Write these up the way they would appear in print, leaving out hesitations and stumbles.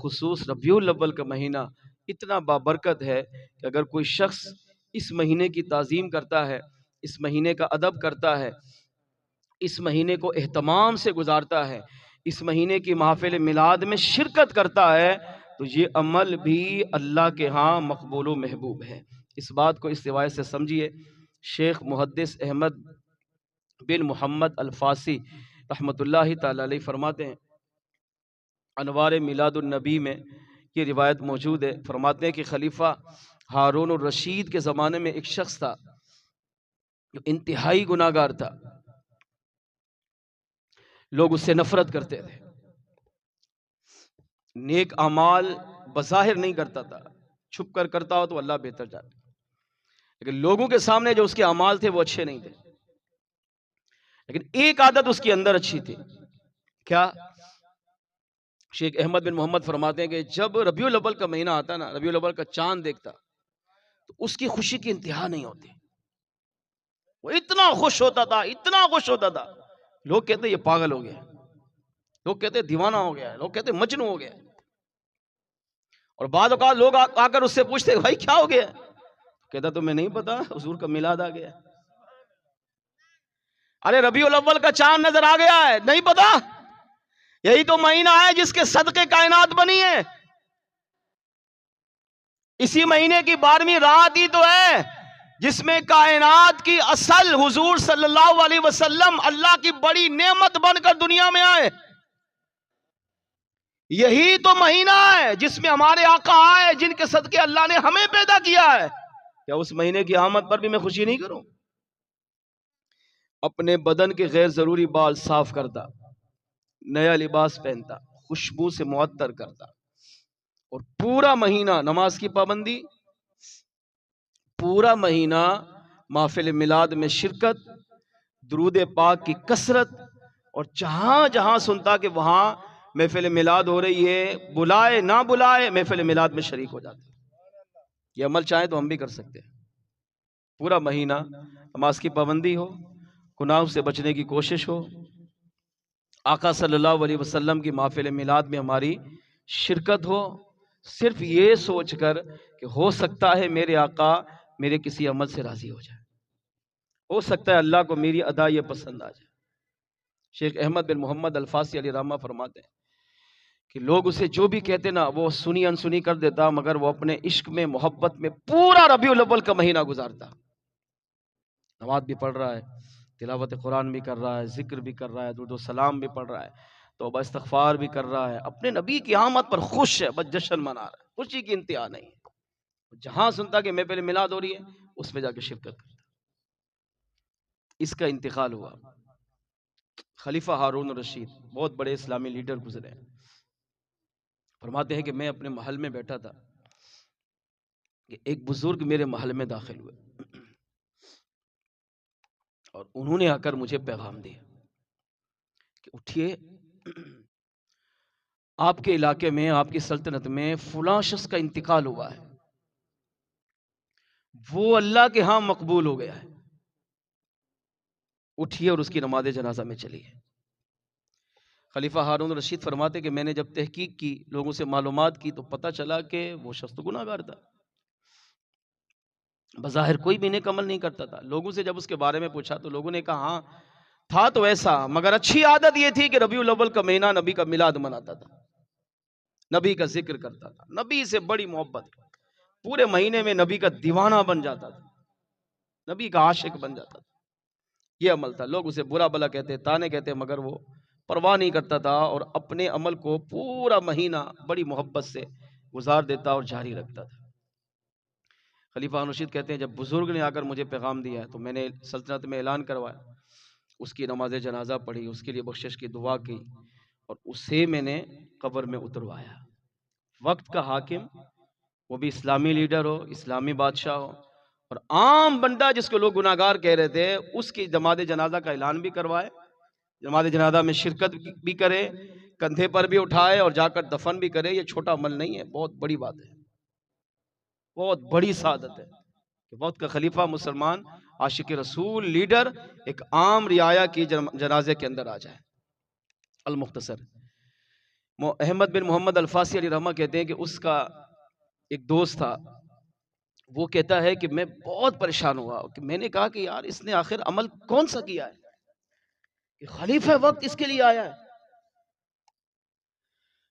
بالخصوص ربیع الاول کا مہینہ اتنا بابرکت ہے کہ اگر کوئی شخص اس مہینے کی تعظیم کرتا ہے، اس مہینے کا ادب کرتا ہے، اس مہینے کو اہتمام سے گزارتا ہے، اس مہینے کی محافل میلاد میں شرکت کرتا ہے، تو یہ عمل بھی اللہ کے ہاں مقبول و محبوب ہے۔ اس بات کو اس روایت سے سمجھیے۔ شیخ محدث احمد بن محمد الفاسی رحمۃ اللہ تعالی علیہ فرماتے ہیں، انوار میلاد النبی میں یہ روایت موجود ہے، فرماتے ہیں کہ خلیفہ ہارون الرشید کے زمانے میں ایک شخص تھا جو انتہائی گناہ گار تھا، لوگ اس سے نفرت کرتے تھے، نیک اعمال بظاہر نہیں کرتا تھا، چھپ کر کرتا ہو تو اللہ بہتر جانے، لیکن لوگوں کے سامنے جو اس کے اعمال تھے وہ اچھے نہیں تھے، لیکن ایک عادت اس کے اندر اچھی تھی۔ کیا؟ شیخ احمد بن محمد فرماتے ہیں کہ جب ربیع الاول کا مہینہ آتا نا، ربیع الاول کا چاند دیکھتا تو اس کی خوشی کی انتہا نہیں ہوتی، وہ اتنا خوش ہوتا تھا، اتنا خوش ہوتا تھا، لوگ کہتے یہ پاگل ہو گیا، لوگ کہتے دیوانہ ہو گیا، لوگ کہتے مجنون ہو گیا، اور بعض اوقات لوگ آ کر اس سے پوچھتے بھائی کیا ہو گیا، کہتا تمہیں نہیں پتا حضور کا میلاد آ گیا، ارے ربیع الاول کا چاند نظر آ گیا ہے، نہیں پتا، یہی تو مہینہ ہے جس کے صدقے کائنات بنی ہے، اسی مہینے کی 12ویں رات ہی تو ہے جس میں کائنات کی اصل حضور صلی اللہ علیہ وسلم اللہ کی بڑی نعمت بن کر دنیا میں آئے، یہی تو مہینہ ہے جس میں ہمارے آقا آئے جن کے صدقے اللہ نے ہمیں پیدا کیا ہے، کیا اس مہینے کی آمد پر بھی میں خوشی نہیں کروں؟ اپنے بدن کے غیر ضروری بال صاف کرتا، نیا لباس پہنتا، خوشبو سے معطر کرتا، اور پورا مہینہ نماز کی پابندی، پورا مہینہ محفل میلاد میں شرکت، درود پاک کی کثرت، اور جہاں جہاں سنتا کہ وہاں محفل میلاد ہو رہی ہے، بلائے نہ بلائے محفل میلاد میں شریک ہو جاتے۔ یہ عمل چاہیں تو ہم بھی کر سکتے ہیں، پورا مہینہ نماز کی پابندی ہو، گناہوں سے بچنے کی کوشش ہو، آقا صلی اللہ علیہ وسلم کی محفل میلاد میں ہماری شرکت ہو، صرف یہ سوچ کر کہ ہو سکتا ہے میرے آقا میرے کسی عمل سے راضی ہو جائے، ہو سکتا ہے اللہ کو میری ادا یہ پسند آ جائے۔ شیخ احمد بن محمد الفاسی علیہ رحمہ فرماتے ہیں کہ لوگ اسے جو بھی کہتے نا وہ سنی انسنی کر دیتا، مگر وہ اپنے عشق میں محبت میں پورا ربیع الاول کا مہینہ گزارتا، نماز بھی پڑھ رہا ہے، تلاوت قرآن بھی کر رہا ہے، ذکر بھی کر رہا ہے، درود و سلام بھی پڑھ رہا ہے، توبہ استغفار بھی کر رہا ہے، اپنے نبی کی آمد پر خوش ہے، بس جشن منا رہا ہے، خوشی کی انتہا نہیں ہے، جہاں سنتا کہ محفل میلاد ہو رہی ہے اس میں جا کے شرکت کرتا۔ اس کا انتقال ہوا، خلیفہ ہارون الرشید بہت بڑے اسلامی لیڈر گزرے ہیں، فرماتے ہیں کہ میں اپنے محل میں بیٹھا تھا کہ ایک بزرگ میرے محل میں داخل ہوئے اور انہوں نے آ کر مجھے پیغام دیا کہ اٹھیے، آپ کے علاقے میں آپ کی سلطنت میں فلاں شخص کا انتقال ہوا ہے، وہ اللہ کے ہاں مقبول ہو گیا ہے، اٹھیے اور اس کی نماز جنازہ میں چلیے۔ خلیفہ ہارون الرشید فرماتے کہ میں نے جب تحقیق کی، لوگوں سے معلومات کی، تو پتہ چلا کہ وہ شخص تو گناہ گار تھا، بظاہر کوئی بھی نیک عمل نہیں کرتا تھا، لوگوں سے جب اس کے بارے میں پوچھا تو لوگوں نے کہا ہاں تھا تو ایسا، مگر اچھی عادت یہ تھی کہ ربیع الاول کا مہینہ نبی کا میلاد مناتا تھا، نبی کا ذکر کرتا تھا، نبی سے بڑی محبت، پورے مہینے میں نبی کا دیوانہ بن جاتا تھا، نبی کا عاشق بن جاتا تھا، یہ عمل تھا۔ لوگ اسے برا بلا کہتے، تانے کہتے، مگر وہ پرواہ نہیں کرتا تھا اور اپنے عمل کو پورا مہینہ بڑی محبت سے گزار دیتا اور جاری رکھتا تھا۔ خلیفہ ہارون الرشید کہتے ہیں جب بزرگ نے آ کر مجھے پیغام دیا تو میں نے سلطنت میں اعلان کروایا، اس کی نماز جنازہ پڑھی، اس کے لیے بخشش کی دعا کی اور اسے میں نے قبر میں اتروایا۔ وقت کا حاکم، وہ بھی اسلامی لیڈر ہو، اسلامی بادشاہ ہو، اور عام بندہ جس کو لوگ گناہ گار کہہ رہے تھے اس کی نماز جنازہ کا اعلان بھی کروائے، نماز جنازہ میں شرکت بھی کرے، کندھے پر بھی اٹھائے اور جا کر دفن بھی کرے، یہ چھوٹا عمل نہیں ہے، بہت بڑی بات ہے، بہت بڑی سعادت ہے کہ وقت کا خلیفہ، مسلمان، عاشق رسول، لیڈر ایک عام رعایا کی جنازے کے اندر آ جائے۔ المختصر احمد بن محمد الفاسی علیہ رحمہ کہتے ہیں کہ اس کا ایک دوست تھا، وہ کہتا ہے کہ میں بہت پریشان ہوا کہ میں نے کہا کہ یار اس نے آخر عمل کون سا کیا ہے کہ خلیفہ وقت اس کے لیے آیا ہے،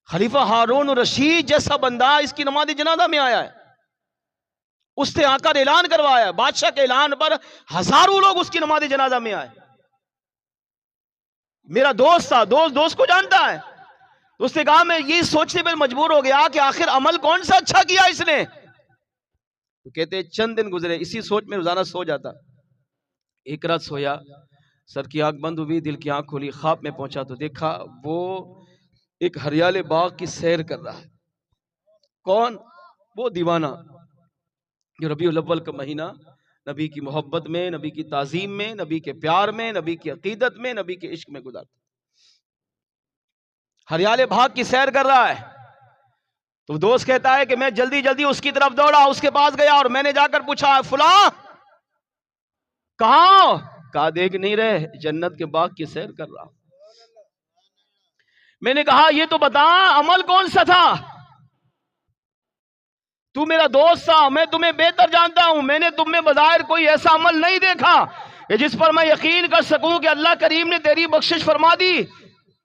خلیفہ ہارون رشید جیسا بندہ اس کی نماز جنازہ میں آیا ہے، اس نے آ کر اعلان کروایا، بادشاہ کے اعلان پر ہزاروں لوگ اس کی نماز جنازہ میں آئے۔ میرا دوست تھا، دوست کو جانتا ہے، اس نے کہا میں یہ سوچنے پر مجبور ہو گیا کہ آخر عمل کون سا اچھا کیا اس نے۔ تو کہتے ہیں چند دن گزرے، اسی سوچ میں روزانہ سو جاتا، ایک رات سویا، سر کی آنکھ بند ہوئی، دل کی آنکھ کھولی، خواب میں پہنچا تو دیکھا وہ ایک ہریالے باغ کی سیر کر رہا ہے۔ کون؟ وہ دیوانہ جو ربیع الاول کا مہینہ نبی کی محبت میں، نبی کی تعظیم میں، نبی کے پیار میں، نبی کی عقیدت میں، نبی کے عشق میں گزارتا، ہریالے باغ کی سیر کر رہا ہے۔ تو دوست کہتا ہے کہ میں جلدی جلدی اس کی طرف دوڑا، اس کے پاس گیا اور میں نے جا کر پوچھا فلاں کہاں؟ کہا دیکھ نہیں رہے، جنت کے باغ کی سیر کر رہا۔ میں نے کہا یہ تو بتا عمل کون سا تھا؟ تو میرا دوست تھا، میں تمہیں بہتر جانتا ہوں، میں نے تم میں بظاہر کوئی ایسا عمل نہیں دیکھا کہ جس پر میں یقین کر سکوں کہ اللہ کریم نے تیری بخشش فرما دی۔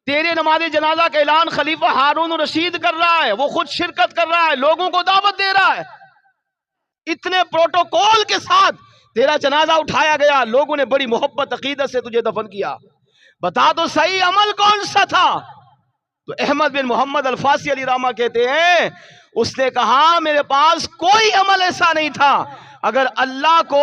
تیرے نماز جنازہ کا اعلان خلیفہ ہارون رشید کر رہا ہے، وہ خود شرکت کر رہا ہے، لوگوں کو دعوت دے رہا ہے، اتنے پروٹوکول کے ساتھ تیرا جنازہ اٹھایا گیا، لوگوں نے بڑی محبت عقیدت سے تجھے دفن کیا، بتا تو صحیح عمل کون سا تھا؟ تو احمد بن محمد الفاسی علیہ رحمہ کہتے ہیں اس نے کہا میرے پاس کوئی عمل ایسا نہیں تھا، اگر اللہ کو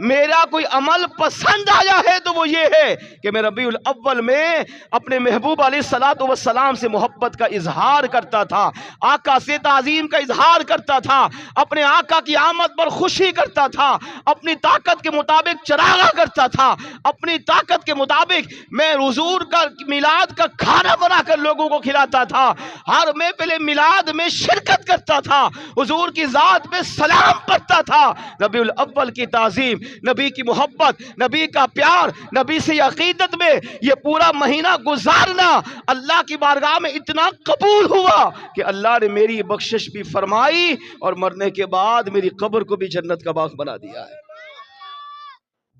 میرا کوئی عمل پسند آیا ہے تو وہ یہ ہے کہ میں ربیع الاول میں اپنے محبوب علیہ الصلوۃ والسلام سے محبت کا اظہار کرتا تھا، آقا سے تعظیم کا اظہار کرتا تھا، اپنے آقا کی آمد پر خوشی کرتا تھا، اپنی طاقت کے مطابق چراغاں کرتا تھا، اپنی طاقت کے مطابق میں حضور کا میلاد کا کھانا بنا کر لوگوں کو کھلاتا تھا، ہر محفل میلاد میں شرکت کرتا تھا، حضور کی ذات پہ سلام پڑھتا تھا۔ ربیع الاول کی تعظیم، نبی کی محبت، نبی کا پیار، نبی سے عقیدت میں یہ پورا مہینہ گزارنا اللہ کی بارگاہ میں اتنا قبول ہوا کہ اللہ نے میری بخشش بھی فرمائی اور مرنے کے بعد میری قبر کو بھی جنت کا باغ بنا دیا ہے۔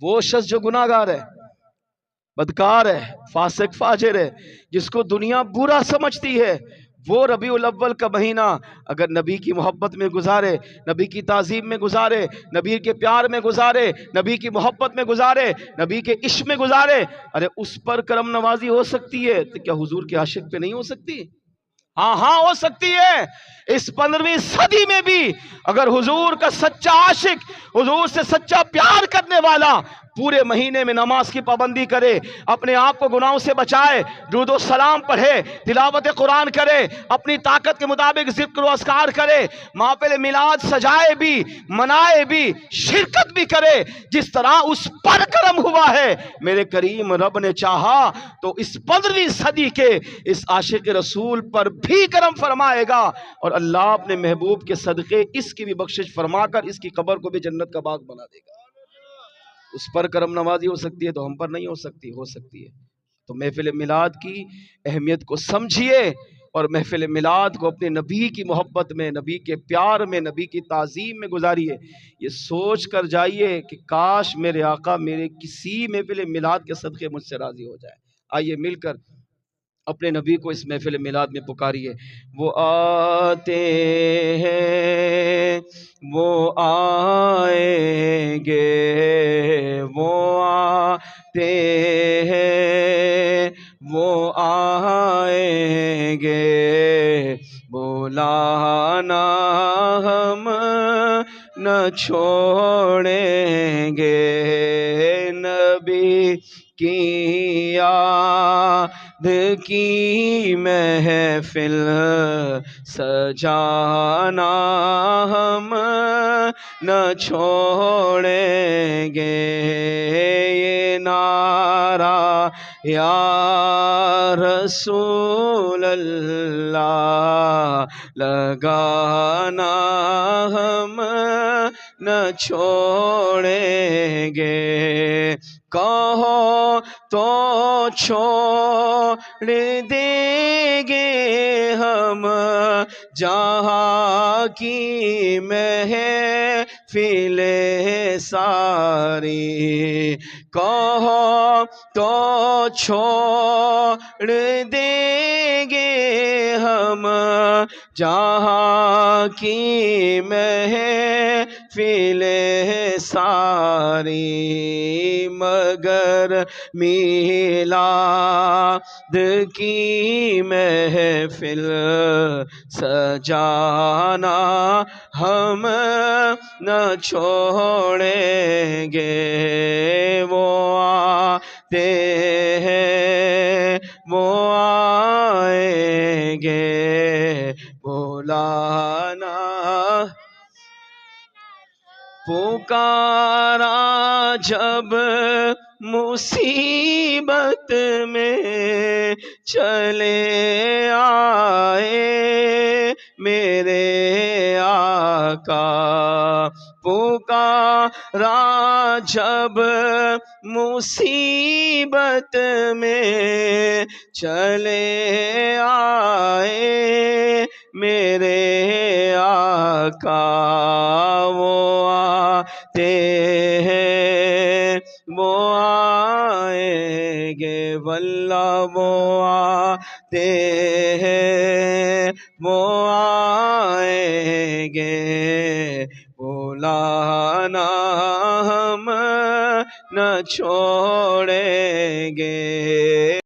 وہ شخص جو گناہگار ہے، بدکار ہے، فاسق فاجر ہے، جس کو دنیا برا سمجھتی ہے، وہ ربیع الاول کا مہینہ اگر نبی کی محبت میں گزارے، نبی کی تعظیم میں گزارے، نبی کے پیار میں گزارے، نبی کی محبت میں گزارے، نبی کے عشق میں گزارے، ارے اس پر کرم نوازی ہو سکتی ہے تو کیا حضور کے عاشق پہ نہیں ہو سکتی؟ ہاں ہو سکتی ہے۔ اس 15ویں صدی میں بھی اگر حضور کا سچا عاشق، حضور سے سچا پیار کرنے والا پورے مہینے میں نماز کی پابندی کرے، اپنے آپ کو گناہوں سے بچائے، درود و سلام پڑھے، تلاوت قرآن کرے، اپنی طاقت کے مطابق ذکر و اذکار کرے، محفل میلاد سجائے بھی، منائے بھی، شرکت بھی کرے، جس طرح اس پر کرم ہوا ہے میرے کریم رب نے چاہا تو اس 15ویں صدی کے اس عاشق رسول پر بھی کرم فرمائے گا، اور اللہ اپنے محبوب کے صدقے اس کی بھی بخشش فرما کر اس کی قبر کو بھی جنت کا باغ بنا دے گا۔ اس پر کرم نوازی ہو سکتی ہے تو ہم پر نہیں ہو سکتی؟ ہو سکتی ہے۔ تو محفل میلاد کی اہمیت کو سمجھیے اور محفل میلاد کو اپنے نبی کی محبت میں، نبی کے پیار میں، نبی کی تعظیم میں گزاریے، یہ سوچ کر جائیے کہ کاش میرے آقا میرے کسی محفل میلاد کے صدقے مجھ سے راضی ہو جائے۔ آئیے مل کر اپنے نبی کو اس محفل میلاد میں پکاریے۔ وہ آتے ہیں، وہ آئیں گے، وہ آتے ہیں، وہ آئیں گے، بلانا ہم نہ چھوڑیں گے، نبی کی یاد کی محفل سجانا ہم نہ چھوڑیں گے، یہ نعرہ یا رسول اللہ لگانا ہم نہ چھوڑیں گے، کہو تو چھوڑ دیں گے ہم جہاں کی محفل ساری، کہو تو چھوڑ دیں گے ہم جہاں کی محفل ساری، مگر میلاد کی محفل سجانا ہم نہ چھوڑیں گے۔ وہ آتے ہیں وہ آئیں گے بلانا، پکارا جب مصیبت میں چلے آئے میرے آقا، پکارا جب مصیبت میں چلے آئے میرے آقا، وہ آتے ہیں وہ آئیں گے، واللہ وہ آتے ہیں وہ آئیں گے بلانا ہم نہ چھوڑیں گے۔